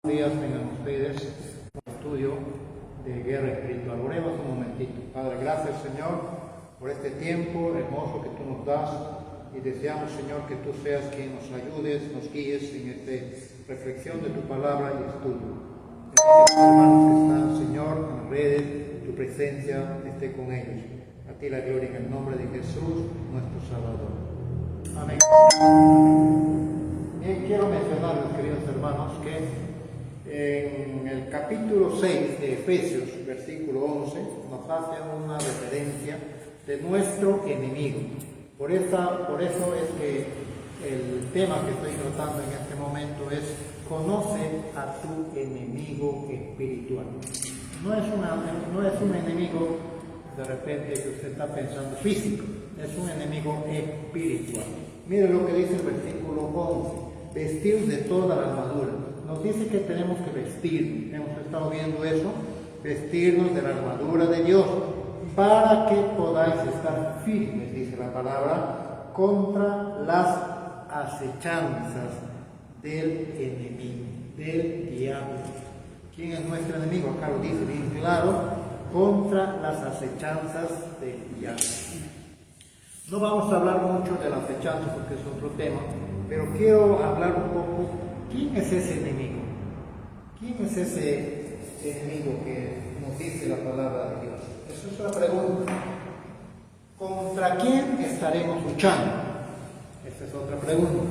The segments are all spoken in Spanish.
Días tengan ustedes un estudio de guerra espiritual. Oremos un momentito. Padre, gracias Señor por este tiempo hermoso que tú nos das y deseamos Señor que tú seas quien nos ayudes, nos guíes en esta reflexión de tu palabra y estudio. Bendice a los hermanos que están Señor en las redes, tu presencia esté con ellos. A ti la gloria en el nombre de Jesús, nuestro Salvador. Amén. Bien, quiero mencionarles, queridos hermanos, que en el capítulo 6 de Efesios, versículo 11, nos hace una referencia de nuestro enemigo. Por eso es que el tema que estoy tratando en este momento es conoce a tu enemigo espiritual. No es un enemigo de repente que usted está pensando físico, es un enemigo espiritual. Mire lo que dice el versículo 11. Vestir de toda la armadura. Nos dice que tenemos que vestir, hemos estado viendo eso, vestirnos de la armadura de Dios, para que podáis estar firmes, dice la palabra, contra las acechanzas del enemigo, del diablo. ¿Quién es nuestro enemigo? Acá lo dice bien claro, contra las acechanzas del diablo. No vamos a hablar mucho de las acechanzas porque es otro tema, pero quiero hablar un poco, ¿quién es ese enemigo? ¿Quién es ese enemigo que nos dice la palabra de Dios? Esa es la pregunta. ¿Contra quién estaremos luchando? Esa es otra pregunta.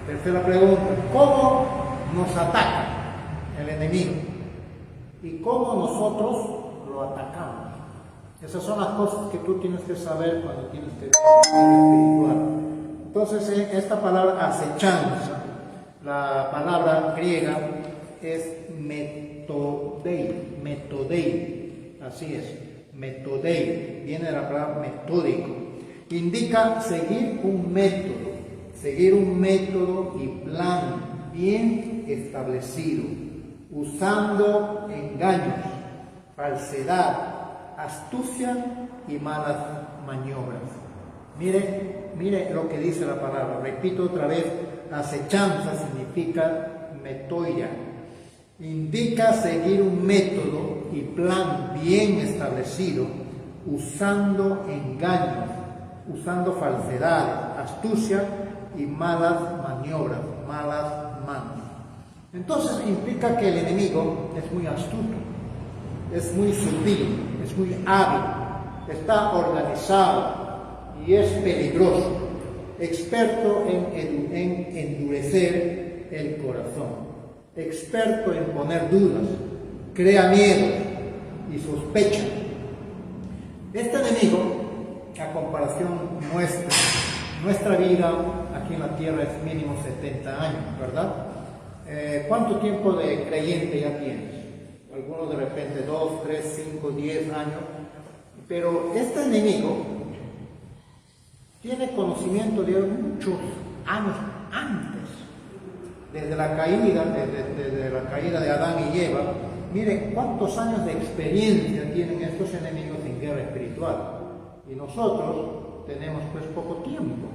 Tercera pregunta, ¿cómo nos ataca el enemigo? ¿Y cómo nosotros lo atacamos? Esas son las cosas que tú tienes que saber cuando tienes que espiritual. Entonces, esta palabra acechanza, la palabra griega es metodei, así es, metodei, viene de la palabra metódico, indica seguir un método y plan bien establecido, usando engaños, falsedad, astucia y malas maniobras. Mire lo que dice la palabra, repito otra vez, acechanza significa metoia, indica seguir un método y plan bien establecido, usando engaños, usando falsedad, astucia y malas maniobras, malas manos. Entonces implica que el enemigo es muy astuto, es muy sutil, es muy hábil, está organizado y es peligroso, experto en endurecer el corazón, experto en poner dudas, crea miedo y sospecha. Este enemigo, a comparación nuestra vida aquí en la tierra es mínimo 70 años, ¿verdad? ¿Cuánto tiempo de creyente ya tienes? Algunos de repente 2, 3, 5, 10 años, pero este enemigo tiene conocimiento de muchos años antes, desde la caída de Adán y Eva. Miren cuántos años de experiencia tienen estos enemigos en guerra espiritual, y nosotros tenemos pues poco tiempo.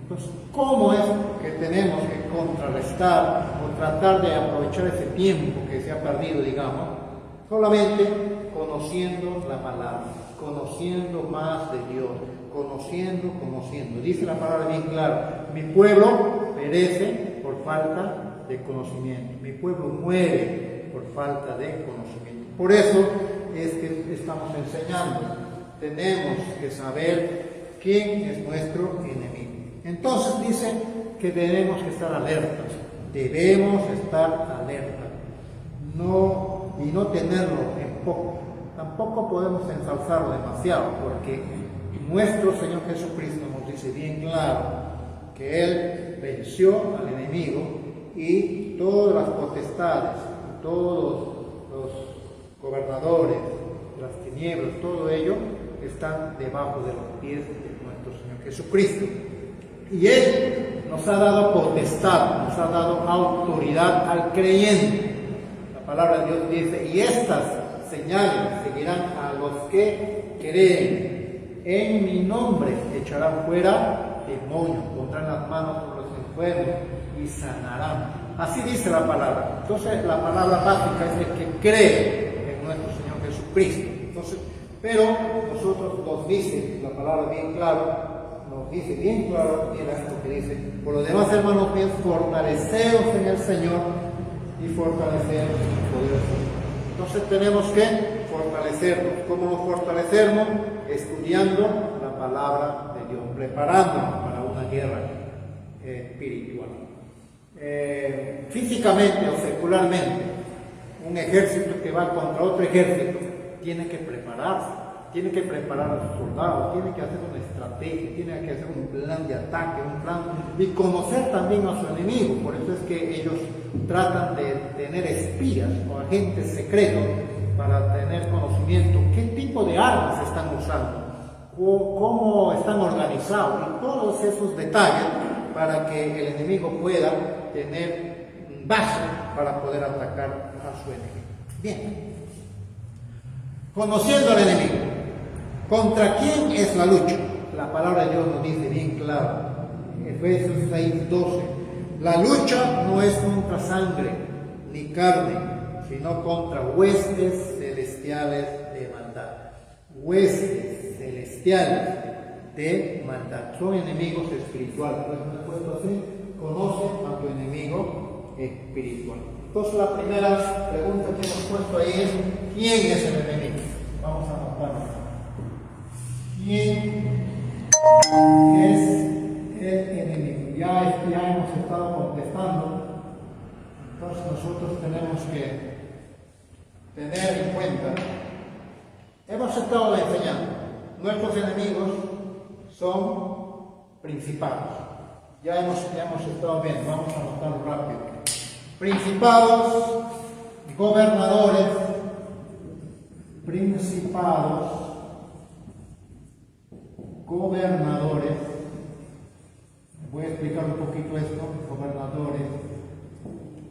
Entonces, ¿cómo es que tenemos que contrarrestar o tratar de aprovechar ese tiempo que se ha perdido, digamos? Solamente conociendo la palabra, conociendo más de Dios, conociendo. Dice la palabra bien clara, mi pueblo perece por falta de conocimiento, mi pueblo muere por falta de conocimiento. Por eso es que estamos enseñando, tenemos que saber quién es nuestro enemigo. Entonces dice que debemos estar alertas, y no tenerlo en poco. Tampoco podemos ensalzarlo demasiado, porque nuestro Señor Jesucristo nos dice bien claro que Él venció al enemigo y todas las potestades, todos los gobernadores, las tinieblas, todo ello están debajo de los pies de nuestro Señor Jesucristo. Y Él nos ha dado potestad, nos ha dado autoridad al creyente. La palabra de Dios dice, y estas señales seguirán a los que creen. En mi nombre echarán fuera demonios, pondrán las manos sobre los enfermos y sanarán. Así dice la palabra. Entonces, la palabra básica es el que cree en nuestro Señor Jesucristo. Entonces, pero nosotros nos dice la palabra bien claro, nos dice bien claro, mira esto que dice: por lo demás, hermanos míos, fortaleceos en el Señor y fortaleceos en el poder del Señor. Entonces tenemos que fortalecernos. ¿Cómo nos fortalecemos? Estudiando la palabra de Dios, preparándonos para una guerra espiritual. Físicamente o secularmente, un ejército que va contra otro ejército tiene que prepararse, tiene que preparar a sus soldados, tiene que hacer una estrategia, tiene que hacer un plan de ataque, un plan, y conocer también a su enemigo. Por eso es que ellos tratan de tener espías o agentes secretos para tener conocimiento qué tipo de armas están usando, o cómo están organizados, y todos esos detalles para que el enemigo pueda tener base para poder atacar a su enemigo. Bien, conociendo al enemigo, ¿contra quién es la lucha? La palabra de Dios nos dice bien claro, Efesios 6:12, la lucha no es contra sangre ni carne, sino contra huestes celestiales de maldad. Huestes celestiales de maldad. Son enemigos espirituales. Por eso me he puesto así: conoce a tu enemigo espiritual. Entonces, la primera pregunta que hemos puesto ahí es: ¿quién es el enemigo? Vamos a anotarlo. ¿Quién es el enemigo? Ya hemos estado contestando. Entonces, nosotros tenemos que tener en cuenta, hemos estado enseñando, nuestros enemigos son principados. Ya hemos estado viendo, vamos a anotarlo rápido. Principados, gobernadores, principados, gobernadores. Voy a explicar un poquito esto: gobernadores.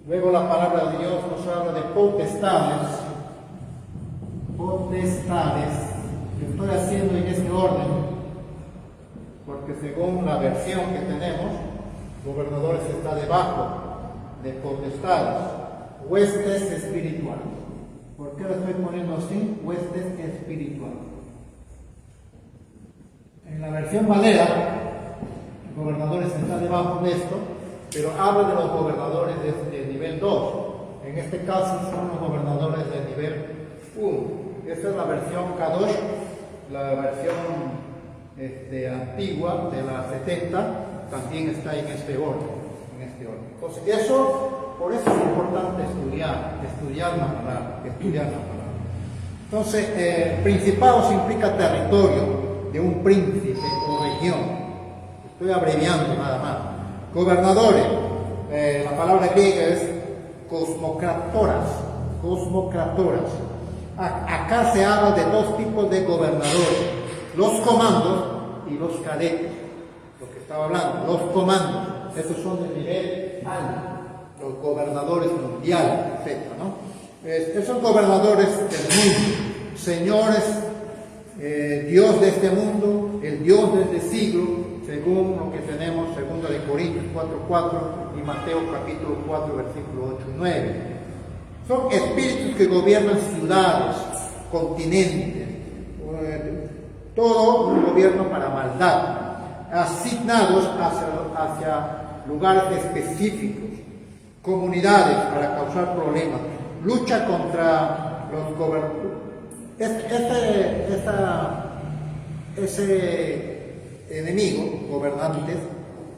Luego la palabra de Dios nos habla de potestades. Potestades. Lo estoy haciendo en este orden, porque según la versión que tenemos, gobernadores está debajo de potestades. Huestes espirituales. ¿Por qué lo estoy poniendo así? Huestes espirituales. En la versión Valera, gobernadores está debajo de esto, pero habla de los gobernadores de nivel 2. En este caso son los gobernadores de nivel 1. Esta es la versión Kadosh, la versión antigua de la 70, también está en este orden. Entonces, por eso es importante estudiar la palabra. Entonces, principados implica territorio de un príncipe o región. Estoy abreviando nada más. Gobernadores, la palabra griega es cosmocratoras. Acá se habla de dos tipos de gobernadores: los comandos y los cadetes. Lo que estaba hablando, los comandos, esos son de nivel alto, los gobernadores mundiales, etc., ¿no? Esos gobernadores del mundo, señores, Dios de este mundo, el Dios de este siglo, según lo que tenemos, 2 de Corintios 4:4 y Mateo capítulo 4, versículo 8 y 9. Son espíritus que gobiernan ciudades, continentes, todo un gobierno para maldad, asignados hacia lugares específicos, comunidades para causar problemas, lucha contra los gobernantes. Ese enemigo, gobernantes,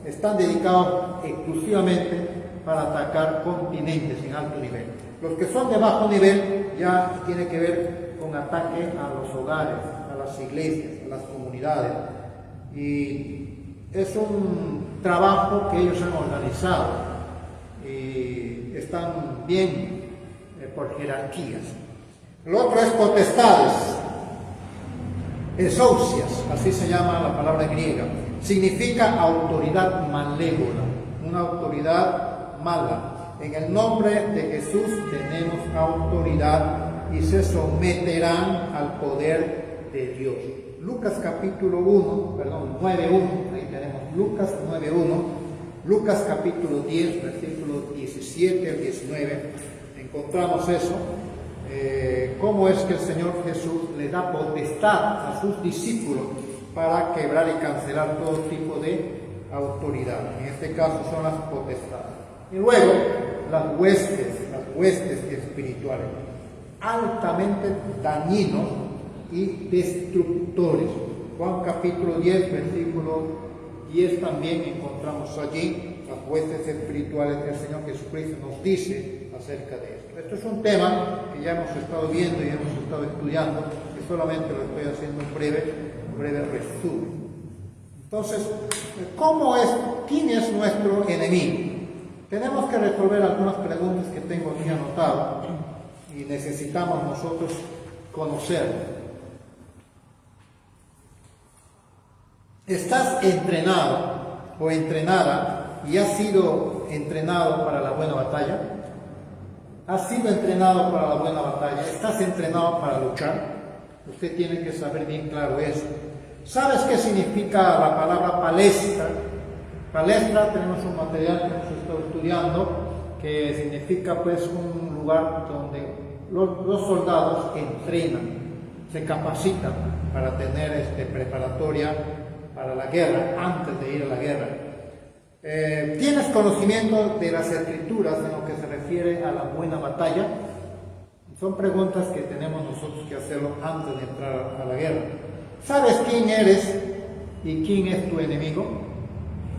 están dedicados exclusivamente para atacar continentes en alto nivel. Los que son de bajo nivel ya tiene que ver con ataque a los hogares, a las iglesias, a las comunidades. Y es un trabajo que ellos han organizado y están bien por jerarquías. Lo otro es potestades, exousias, así se llama la palabra griega. Significa autoridad malévola, una autoridad mala. En el nombre de Jesús tenemos autoridad y se someterán al poder de Dios. Lucas capítulo 9:1, ahí tenemos Lucas 9:1, Lucas capítulo 10, versículos 17 al 19, encontramos eso, cómo es que el Señor Jesús le da potestad a sus discípulos para quebrar y cancelar todo tipo de autoridad. En este caso son las potestades. Y luego las huestes espirituales, altamente dañinos y destructores. Juan capítulo 10, versículo 10 también encontramos allí las huestes espirituales que el Señor Jesucristo nos dice acerca de esto. Esto es un tema que ya hemos estado viendo y hemos estado estudiando, que solamente lo estoy haciendo un breve resumen. Entonces, ¿quién es nuestro enemigo? Tenemos que resolver algunas preguntas que tengo aquí anotadas y necesitamos nosotros conocer. ¿Estás entrenado o entrenada y has sido entrenado para la buena batalla? ¿Has sido entrenado para la buena batalla? ¿Estás entrenado para luchar? Usted tiene que saber bien claro eso. ¿Sabes qué significa la palabra palestra? Palestra, tenemos un material que hemos estado estudiando que significa pues un lugar donde los soldados entrenan, se capacitan para tener preparatoria para la guerra, antes de ir a la guerra. ¿Tienes conocimiento de las Escrituras en lo que se refiere a la buena batalla? Son preguntas que tenemos nosotros que hacerlo antes de entrar a la guerra. ¿Sabes quién eres y quién es tu enemigo?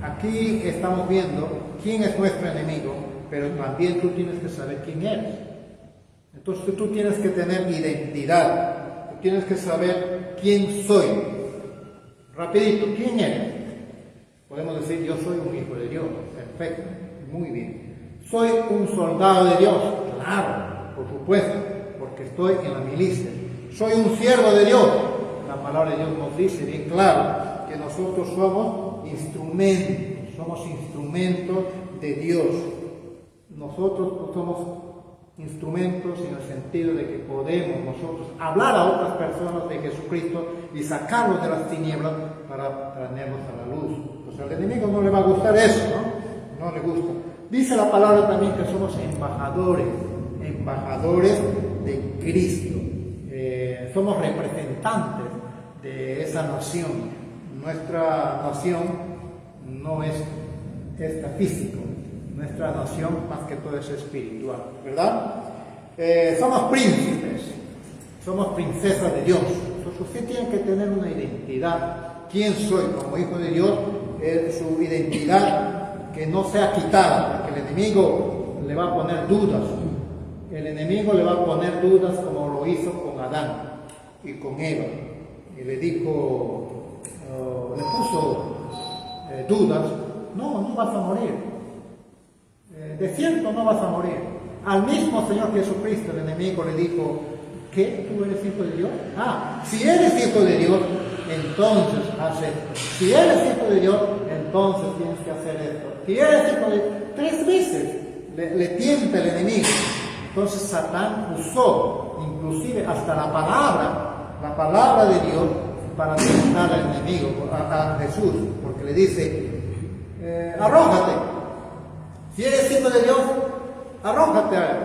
Aquí estamos viendo quién es nuestro enemigo, pero también tú tienes que saber quién eres. Entonces tú tienes que tener identidad, tú tienes que saber quién soy. Rapidito, ¿quién eres? Podemos decir, yo soy un hijo de Dios. Perfecto, muy bien. ¿Soy un soldado de Dios? Claro, por supuesto, porque estoy en la milicia. ¿Soy un siervo de Dios? La palabra de Dios nos dice bien claro que nosotros somos instrumentos de Dios. Nosotros somos instrumentos en el sentido de que podemos nosotros hablar a otras personas de Jesucristo y sacarlos de las tinieblas para traernos a la luz. Pues al enemigo no le va a gustar eso, ¿no? No le gusta. Dice la palabra también que somos embajadores de Cristo. Somos representantes de esa nación. Nuestra nación no es esta física. Nuestra nación más que todo es espiritual, ¿verdad? Somos príncipes, somos princesas de Dios. Entonces usted tiene que tener una identidad. ¿Quién soy como hijo de Dios? Su identidad que no sea quitada, porque el enemigo le va a poner dudas. El enemigo le va a poner dudas como lo hizo con Adán y con Eva. Y le dijo, le puso dudas, no vas a morir. De cierto no vas a morir. Al mismo Señor Jesucristo el enemigo le dijo, ¿qué? ¿Tú eres hijo de Dios? Si eres hijo de Dios, entonces haz esto. Si eres hijo de Dios, entonces tienes que hacer esto. Si eres hijo de Dios, 3 veces le tienta el enemigo. Entonces Satán usó inclusive hasta la palabra de Dios para tentar al enemigo, a Jesús, porque le dice, arrójate. Si eres hijo de Dios, arrójate a él.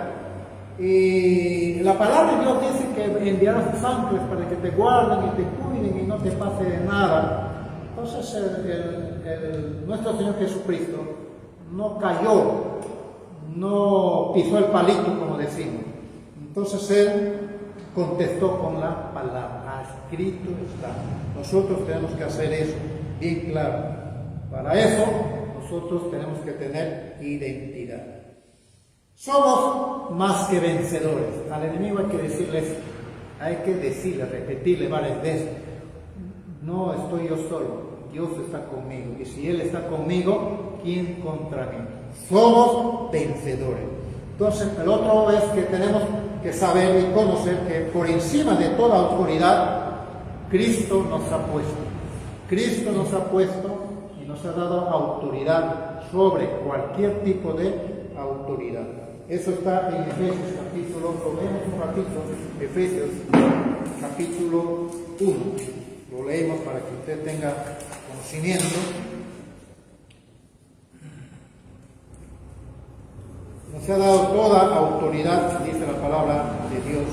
Y la palabra de Dios dice que enviará a sus ángeles para que te guarden y te cuiden y no te pase nada. Entonces nuestro Señor Jesucristo no cayó, no pisó el palito como decimos. Entonces Él contestó con la palabra, escrito está. Nosotros tenemos que hacer eso bien claro. Para eso nosotros tenemos que tener identidad. Somos más que vencedores. Al enemigo hay que decirle, repetirle varias veces, no estoy yo solo, Dios está conmigo. Y si Él está conmigo, ¿quién contra mí? Somos vencedores. Entonces, el otro es que tenemos que saber y conocer que por encima de toda autoridad, Cristo nos ha puesto. Cristo nos ha puesto y nos ha dado autoridad sobre cualquier tipo de autoridad. Eso está en Efesios capítulo, lo leemos un ratito, Efesios capítulo 1. Lo leemos para que usted tenga conocimiento. ha dado toda autoridad, dice la palabra de Dios.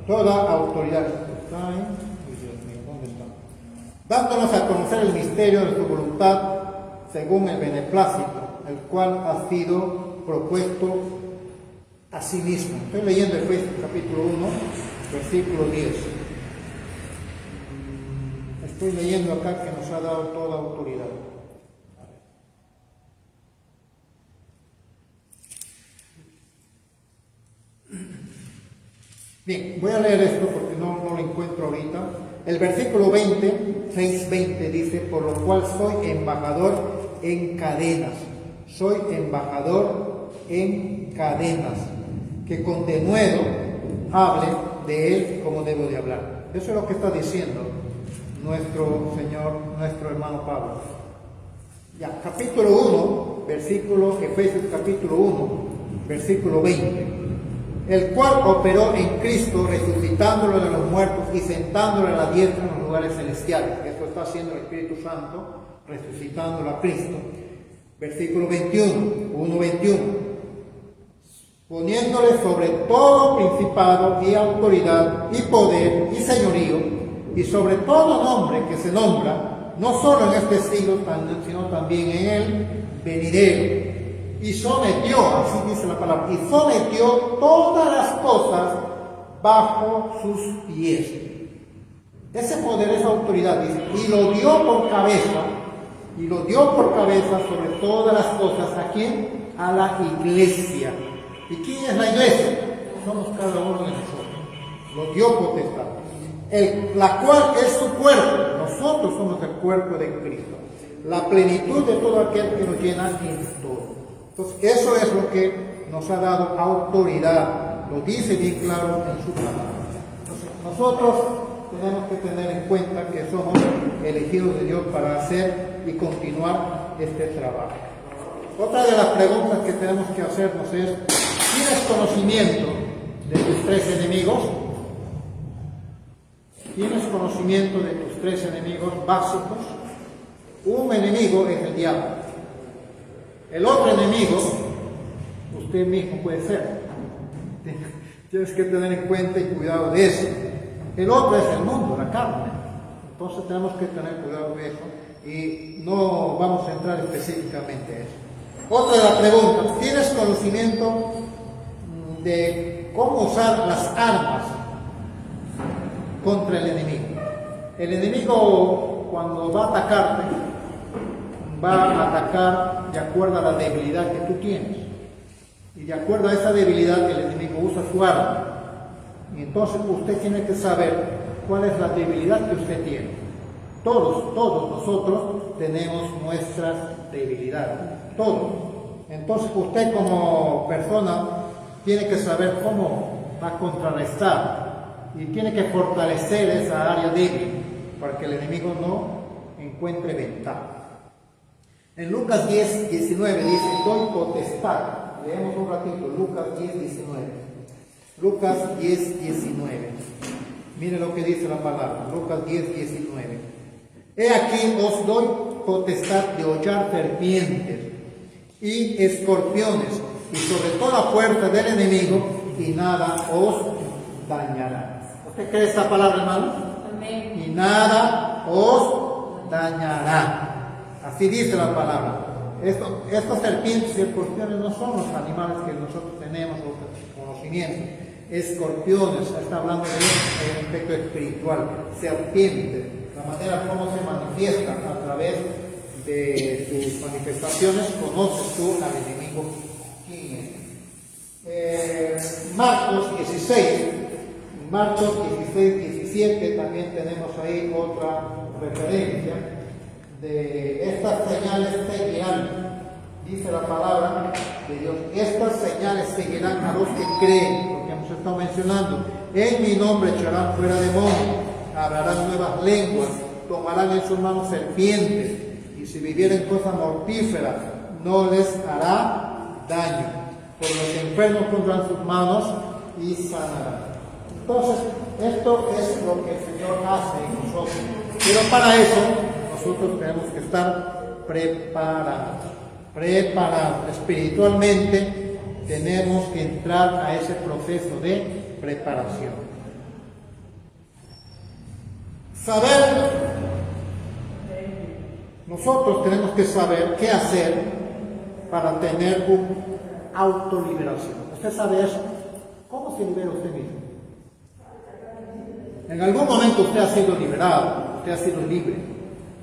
Toda autoridad. ¿Está ahí? Dios mío, ¿dónde está? Dándonos a conocer el misterio de su voluntad según el beneplácito, el cual ha sido propuesto a sí mismo. Estoy leyendo Efesios capítulo 1, versículo 10. Estoy leyendo acá que nos ha dado toda autoridad. Bien, voy a leer esto porque no lo encuentro ahorita. El versículo 20, 6:20 dice, por lo cual soy embajador en cadenas. Soy embajador en cadenas. Que con denuedo hable de él como debo de hablar. Eso es lo que está diciendo nuestro Señor, nuestro hermano Pablo. Ya, capítulo 1, versículo, Efesios capítulo 1, versículo 20. El cual operó en Cristo, resucitándolo de los muertos y sentándolo a la diestra en los lugares celestiales. Esto está haciendo el Espíritu Santo, resucitándolo a Cristo. Versículo 21, 1:21. Poniéndole sobre todo principado y autoridad y poder y señorío, y sobre todo nombre que se nombra, no solo en este siglo, sino también en el venidero. Y sometió, así dice la palabra, y sometió todas las cosas bajo sus pies. Ese poder, esa autoridad, dice, y lo dio por cabeza sobre todas las cosas. ¿A quién? A la iglesia. ¿Y quién es la iglesia? Somos cada uno de nosotros. Lo dio potestad. La cual es su cuerpo. Nosotros somos el cuerpo de Cristo. La plenitud de todo aquel que nos llena en todo. Entonces, eso es lo que nos ha dado autoridad. Lo dice bien claro en su palabra. Entonces, nosotros tenemos que tener en cuenta que somos elegidos de Dios para hacer y continuar este trabajo. Otra de las preguntas que tenemos que hacernos es, ¿tienes conocimiento de tus tres enemigos? ¿Tienes conocimiento de tus tres enemigos básicos? Un enemigo es el diablo. El otro enemigo, usted mismo puede ser. Tienes que tener en cuenta y cuidado de eso. El otro es el mundo, la carne. Entonces tenemos que tener cuidado de eso y no vamos a entrar específicamente a eso. Otra de las preguntas, ¿tienes conocimiento de cómo usar las armas contra el enemigo? El enemigo, cuando va a atacarte, va a atacar de acuerdo a la debilidad que tú tienes. Y de acuerdo a esa debilidad, el enemigo usa su arma. Y entonces usted tiene que saber cuál es la debilidad que usted tiene. Todos nosotros tenemos nuestras debilidades. Todos. Entonces usted como persona tiene que saber cómo va a contrarrestar. Y tiene que fortalecer esa área débil para que el enemigo no encuentre ventaja. En Lucas 10, 19 dice, doy potestad. Leemos un ratito, Lucas 10, 19. Lucas 10, 19. Mire lo que dice la palabra, Lucas 10, 19. He aquí os doy potestad de hollar serpientes y escorpiones y sobre toda puerta del enemigo y nada os dañará. ¿Usted cree esta palabra, hermano? Amén. Y nada os dañará. Así dice la palabra. Estos serpientes y escorpiones no son los animales que nosotros tenemos conocimiento. Escorpiones, está hablando de un aspecto espiritual. Serpientes, la manera como se manifiestan a través de sus manifestaciones, conoces tú al enemigo quién es. Marcos 16, Marcos 16, 17, también tenemos ahí otra referencia. De estas señales seguirán, dice la palabra de Dios, estas señales seguirán a los que creen, porque hemos estado mencionando, en mi nombre echarán fuera demonios, hablarán nuevas lenguas, tomarán en sus manos serpientes, y si vivieren cosas mortíferas, no les hará daño, por los enfermos pondrán sus manos y sanarán. Entonces, esto es lo que el Señor hace en nosotros. Pero para eso, nosotros tenemos que estar preparados. Espiritualmente, tenemos que entrar a ese proceso de preparación. Nosotros tenemos que saber qué hacer para tener una autoliberación. ¿Usted sabe eso? ¿Cómo se libera usted mismo? En algún momento usted ha sido liberado, usted ha sido libre,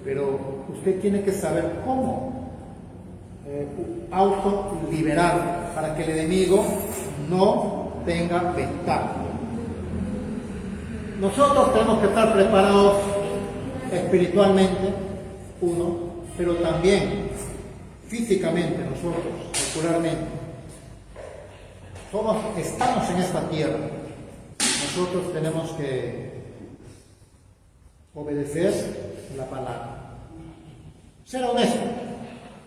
pero usted tiene que saber cómo autoliberar para que el enemigo no tenga ventaja. Nosotros tenemos que estar preparados espiritualmente, pero también físicamente nosotros, secularmente. Estamos en esta tierra. Nosotros tenemos que obedecer la palabra. Ser honesto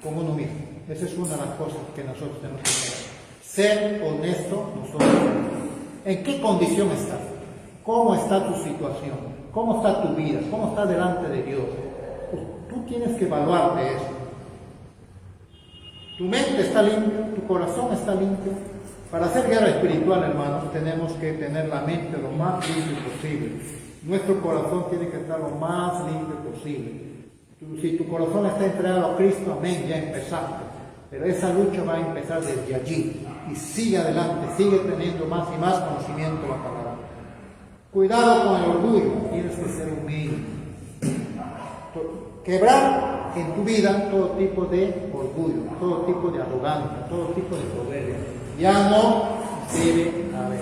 con uno mismo. Esa es una de las cosas que nosotros tenemos que hacer. Ser honesto nosotros. ¿En qué condición estás? ¿Cómo está tu situación? ¿Cómo está tu vida? ¿Cómo está delante de Dios? Tú tienes que evaluarte eso. Tu mente está limpia, tu corazón está limpio. Para hacer guerra espiritual, hermanos, tenemos que tener la mente lo más limpio posible. Nuestro corazón tiene que estar lo más limpio posible. Si tu corazón está entregado a Cristo, amén, ya empezaste. Pero esa lucha va a empezar desde allí. Y sigue adelante, sigue teniendo más y más conocimiento de la palabra. Cuidado con el orgullo, tienes que ser humilde. Quebrar en tu vida todo tipo de orgullo, todo tipo de arrogancia, todo tipo de soberbia. Ya no debe haber.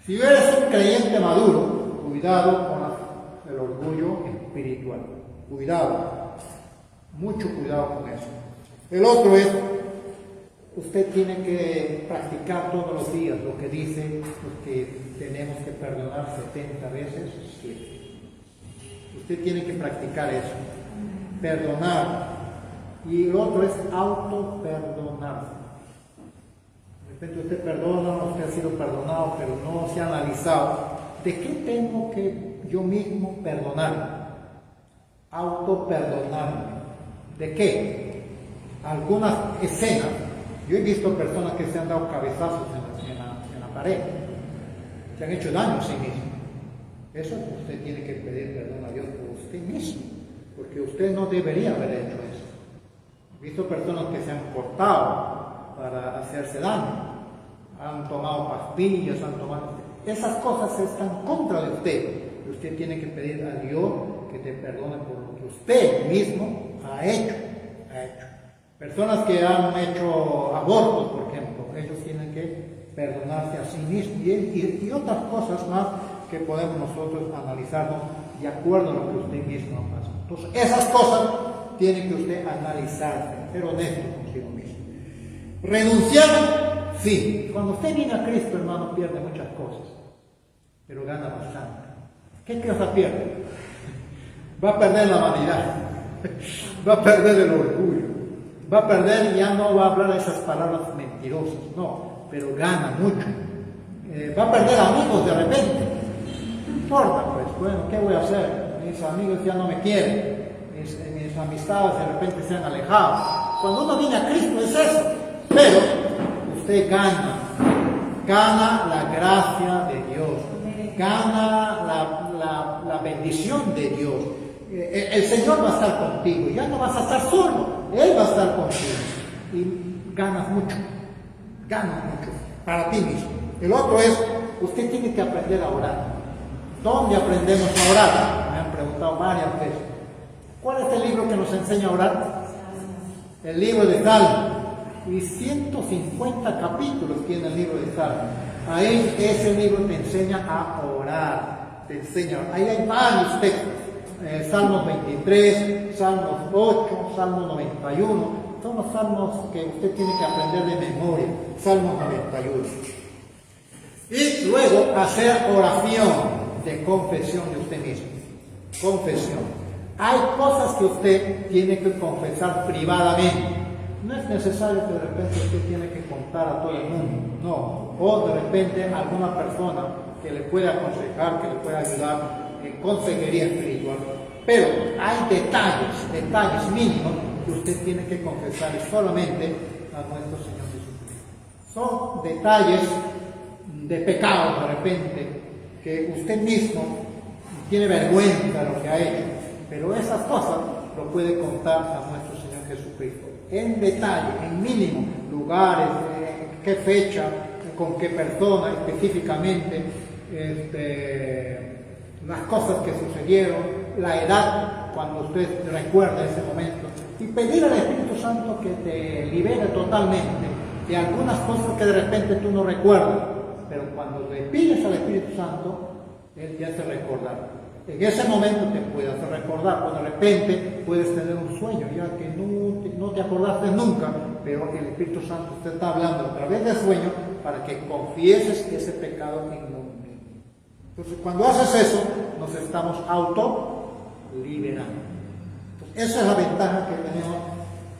Si eres un creyente maduro, cuidado con el orgullo espiritual. Cuidado, mucho cuidado con eso. El otro es, usted tiene que practicar todos los días lo que dice, que tenemos que perdonar 70 veces 7. Usted tiene que practicar eso, perdonar. Y el otro es auto-perdonarse. De repente usted perdona, usted ha sido perdonado, pero no se ha analizado. ¿De qué tengo que yo mismo perdonar? Auto-perdonarme. ¿De qué? Algunas escenas. Yo he visto personas que se han dado cabezazos en la pared. Se han hecho daño a sí mismos. Eso usted tiene que pedir perdón a Dios por usted mismo, porque usted no debería haber hecho eso. He visto personas que se han cortado para hacerse daño, han tomado pastillas, esas cosas están contra de usted. Y usted tiene que pedir a Dios que te perdone por lo que usted mismo ha hecho. Personas que han hecho abortos, por ejemplo, ellos tienen que perdonarse a sí mismos y otras cosas más que podemos nosotros analizarnos de acuerdo a lo que usted mismo pasa. Entonces, esas cosas tiene que usted analizarse, ser honesto consigo mismo. Renunciar, sí. Cuando usted viene a Cristo, hermano, pierde muchas cosas, pero gana bastante. ¿Qué cosa pierde? Va a perder la vanidad, va a perder el orgullo, va a perder y ya no va a hablar esas palabras mentirosas, no, pero gana mucho. Va a perder amigos de repente. No importa, pues, bueno, ¿qué voy a hacer? Mis amigos ya no me quieren, mis amistades de repente se han alejado. Cuando uno viene a Cristo es eso, pero usted gana la gracia de Dios, gana la bendición de Dios. El Señor va a estar contigo, ya no vas a estar solo, Él va a estar contigo y ganas mucho para ti mismo. El otro es, usted tiene que aprender a orar. ¿Dónde aprendemos a orar? Me han preguntado varias veces. ¿Cuál es el libro que nos enseña a orar? El libro de Salmos. Y 150 capítulos tiene el libro de Salmos. Ahí ese libro te enseña a orar. Ahí hay varios textos. Salmos 23, Salmos 8, Salmos 91. Son los salmos que usted tiene que aprender de memoria. Salmos 91. Y luego hacer oración de confesión de usted mismo. Confesión. Hay cosas que usted tiene que confesar privadamente. No es necesario que de repente usted tiene que contar a todo el mundo. No. O de repente alguna persona que le puede aconsejar, que le puede ayudar en consejería espiritual. Pero hay detalles mínimos que usted tiene que confesar solamente a nuestro Señor Jesucristo. Son detalles de pecado de repente, que usted mismo tiene vergüenza de lo que ha hecho, pero esas cosas lo puede contar a nuestro Señor Jesucristo. En detalle, en mínimo, lugares, qué fecha, con qué persona específicamente, las cosas que sucedieron, la edad, cuando usted recuerda ese momento, y pedir al Espíritu Santo que te libere totalmente de algunas cosas que de repente tú no recuerdas, pero cuando le pides al Espíritu Santo, Él te hace recordar. En ese momento te puede hacer recordar, o de repente puedes tener un sueño, ya que no te acordaste nunca, pero el Espíritu Santo te está hablando a través del sueño para que confieses ese pecado en nombre. Entonces, cuando haces eso, nos estamos auto-liberando. Esa es la ventaja que tenemos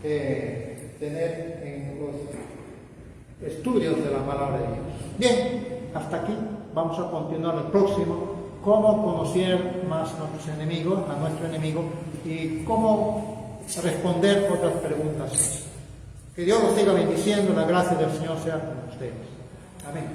que tener en los estudios de la palabra de Dios. Bien, hasta aquí. Vamos a continuar el próximo. Cómo conocer más a nuestros enemigos, a nuestro enemigo, y cómo responder otras preguntas. Que Dios los siga bendiciendo. La gracia del Señor sea con ustedes. Amén.